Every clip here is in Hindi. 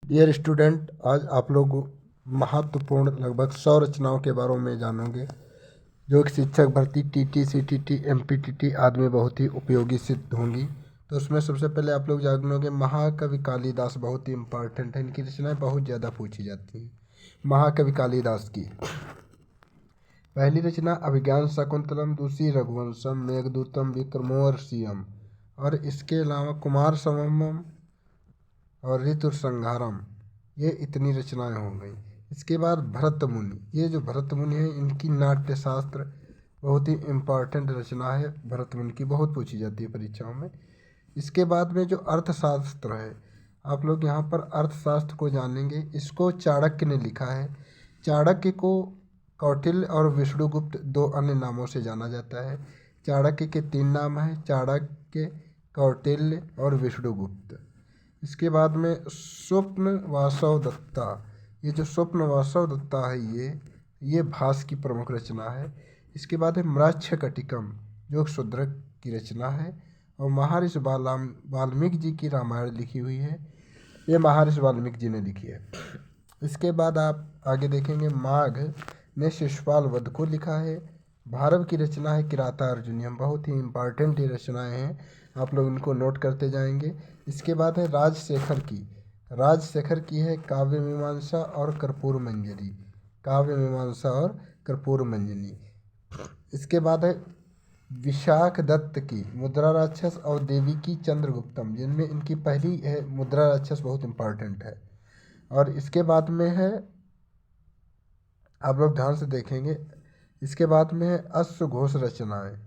डियर स्टूडेंट, आज आप लोग महत्वपूर्ण लगभग 100 रचनाओं के बारे में जानोगे जो कि शिक्षक भर्ती टीटी, सीटीटी, एमपीटीटी आदि में बहुत ही उपयोगी सिद्ध होंगी। तो उसमें सबसे पहले आप लोग जानोगे महाकवि कालिदास बहुत ही इम्पोर्टेंट है। इनकी रचनाएं बहुत ज़्यादा पूछी जाती हैं। महाकवि कालिदास की पहली रचना अभिज्ञान शाकुंतलम, दूसरी रघुवंशम, मेघदूतम, विक्रमोर्वशीयम और इसके अलावा कुमार संभवम और ऋतु संहारम, ये इतनी रचनाएं हो गई। इसके बाद भरत मुनि, ये जो भरत मुनि है इनकी नाट्य शास्त्र बहुत ही इम्पॉर्टेंट रचना है। भरत मुनि की बहुत पूछी जाती है परीक्षाओं में। इसके बाद में जो अर्थशास्त्र है, आप लोग यहाँ पर अर्थशास्त्र को जानेंगे। इसको चाणक्य ने लिखा है। चाणक्य को कौटिल्य और विष्णुगुप्त दो अन्य नामों से जाना जाता है। चाणक्य के 3 नाम हैं, चाणक्य, कौटिल्य और विष्णुगुप्त। इसके बाद में स्वप्न वासव दत्ता, ये जो स्वप्न वासव दत्ता है ये भास की प्रमुख रचना है। इसके बाद है मृच्छकटिकम जो शूद्रक की रचना है और महर्षि वाल्मीकि जी की रामायण लिखी हुई है। ये महर्षि वाल्मीकि जी ने लिखी है। इसके बाद आप आगे देखेंगे माघ ने शिशुपाल वध को लिखा है। भारव की रचना है किराता अर्जुनियम, बहुत ही इम्पॉर्टेंट ये रचनाएं हैं, आप लोग इनको नोट करते जाएंगे। इसके बाद है राजशेखर की है काव्य मीमांसा और कर्पूर मंजरी, काव्य मीमांसा और कर्पूर मंजरी। इसके बाद है विशाख दत्त की मुद्रा राक्षस और देवी की चंद्रगुप्तम, जिनमें इनकी पहली है मुद्रा राक्षस, बहुत इम्पॉर्टेंट है। और इसके बाद में है, आप लोग ध्यान से देखेंगे, इसके बाद में है अश्वघोष रचनाएं।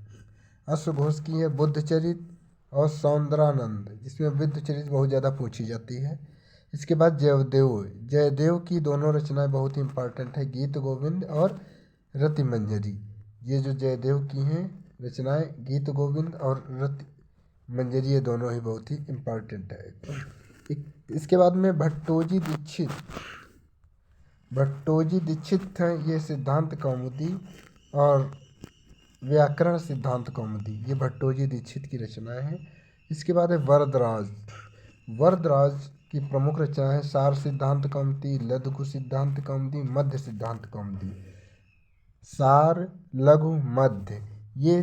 अश्वघोष की है बुद्धचरित और सौंदरानंद, जिसमें बुद्धचरित बहुत ज़्यादा पूछी जाती है। इसके बाद जयदेव की दोनों रचनाएं बहुत ही इम्पॉर्टेंट है, गीत गोविंद और रति मंजरी। ये जो जयदेव की हैं रचनाएं, गीत गोविंद और रति मंजरी, ये दोनों ही बहुत ही इम्पॉर्टेंट है। इसके बाद में भट्टोजी दीक्षित हैं, ये सिद्धांत कौमुदी और व्याकरण सिद्धांत कौमुदी, ये भट्टोजी दीक्षित की रचनाएं हैं। इसके बाद है वरदराज की प्रमुख रचना है सार सिद्धांत कौमुदी, लघु सिद्धांत कौमुदी, मध्य सिद्धांत कौमुदी। सार, लघु, मध्य, ये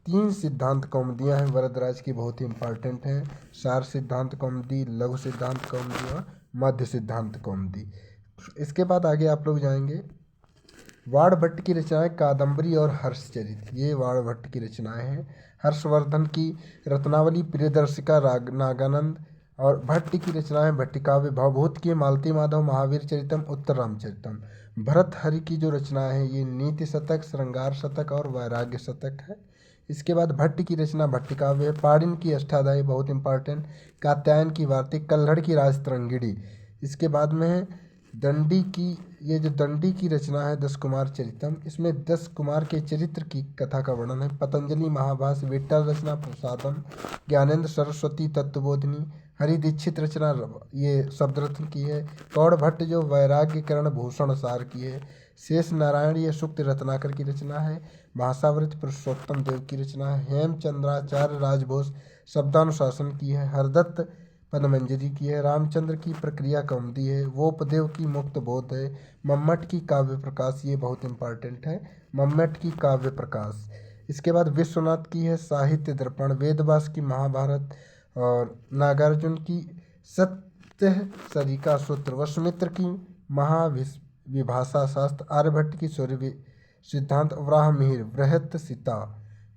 3 सिद्धांत कौमुदियाँ हैं वरदराज की, बहुत ही इम्पॉर्टेंट हैं। सार सिद्धांत कौमुदी, लघु सिद्धांत कौमुदी और मध्य सिद्धांत कौमुदी। इसके बाद आगे आप लोग जाएंगे, वाणभट्ट की रचनाएं कादम्बरी और हर्षचरित, ये वाणभट्ट की रचनाएं हैं। हर्षवर्धन की रत्नावली, प्रियदर्शिका, नागानंद और भट्ट की रचनाएं भट्टिकाव्य, भवभूत की मालती माधव, महावीर चरितम, उत्तर रामचरितम। भरत हरि की जो रचनाएं हैं ये नीति शतक, श्रृंगार शतक और वैराग्य शतक है। इसके बाद भट्ट की रचना भट्टिकाव्य है। पाणिनि की अष्टाध्यायी बहुत इंपॉर्टेंट, कात्यायन की वार्तिक, कल्हड़ की राजतरंगिणी। इसके बाद में है दंडी की, ये जो दंडी की रचना है 10 कुमार चरितम, इसमें 10 कुमार के चरित्र की कथा का वर्णन है। पतंजलि महाभाष्य, विट्ठल रचना प्रसादम, ज्ञानेंद्र सरस्वती तत्वबोधिनी, हरि दीक्षित रचना ये शब्दरत्न की है। कौड़ भट्ट जो वैराग्यकरण भूषण सार की है। शेष नारायण ये सूक्त रत्नाकर की रचना है। भाषावृत पुरुषोत्तम देव की रचना है। हेमचंद्राचार्य राजभोज शब्दानुशासन की है। हरदत्त पदमंजरी की है। रामचंद्र की प्रक्रिया कौमुदी है। वोपदेव की मुक्त बोध है। मम्मट की काव्य प्रकाश, ये बहुत इंपॉर्टेंट है, मम्मट की काव्य प्रकाश। इसके बाद विश्वनाथ की है साहित्य दर्पण, वेदव्यास की महाभारत और नागार्जुन की सत्य सरिका सूत्र, वसुमित्र की महाविभाषा शास्त्र, आर्यभट्ट की सूर्य सिद्धांत, वराह मिहिर बृहत सीता।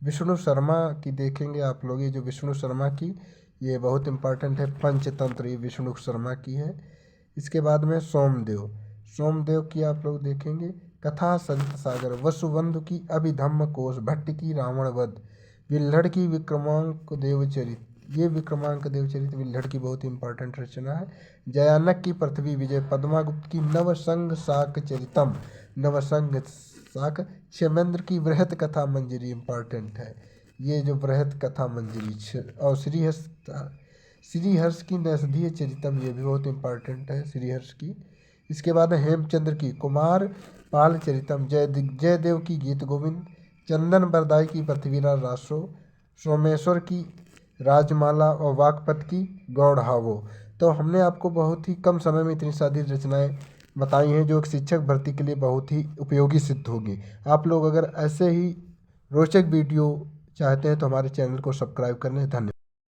विष्णु शर्मा की देखेंगे आप लोग, ये जो विष्णु शर्मा की ये बहुत इंपॉर्टेंट है, पंचतंत्र, ये विष्णु शर्मा की है। इसके बाद में सोमदेव की आप लोग देखेंगे कथा सरित सागर, वसुबंधु की अभिधम्म कोश, भट्ट की रावण वध, विल्हड़ की विक्रमांक देवचरित, ये विक्रमांक देवचरित विल्हड़ की बहुत इंपॉर्टेंट रचना है। जयानक की पृथ्वी विजय, पद्मागुप्त की नवसंग शाक चरितम, नवसंग शाक, क्षेमेंद्र की बृहत कथा मंजरी इंपॉर्टेंट है, ये जो बृहत कथा मंजरी। और श्रीहर्ष की नैषधीय चरितम, ये भी बहुत इंपॉर्टेंट है श्रीहर्ष की। इसके बाद हेमचंद्र की कुमार पाल चरितम, जयदेव की गीत गोविंद, चंदन बरदाई की पृथ्वीराज रासो, सोमेश्वर की राजमाला और वाकपत की गौड़हावो। तो हमने आपको बहुत ही कम समय में इतनी सारी रचनाएं बताई हैं जो एक शिक्षक भर्ती के लिए बहुत ही उपयोगी सिद्ध होगी। आप लोग अगर ऐसे ही रोचक वीडियो चाहते हैं तो हमारे चैनल को सब्सक्राइब करें। धन्यवाद।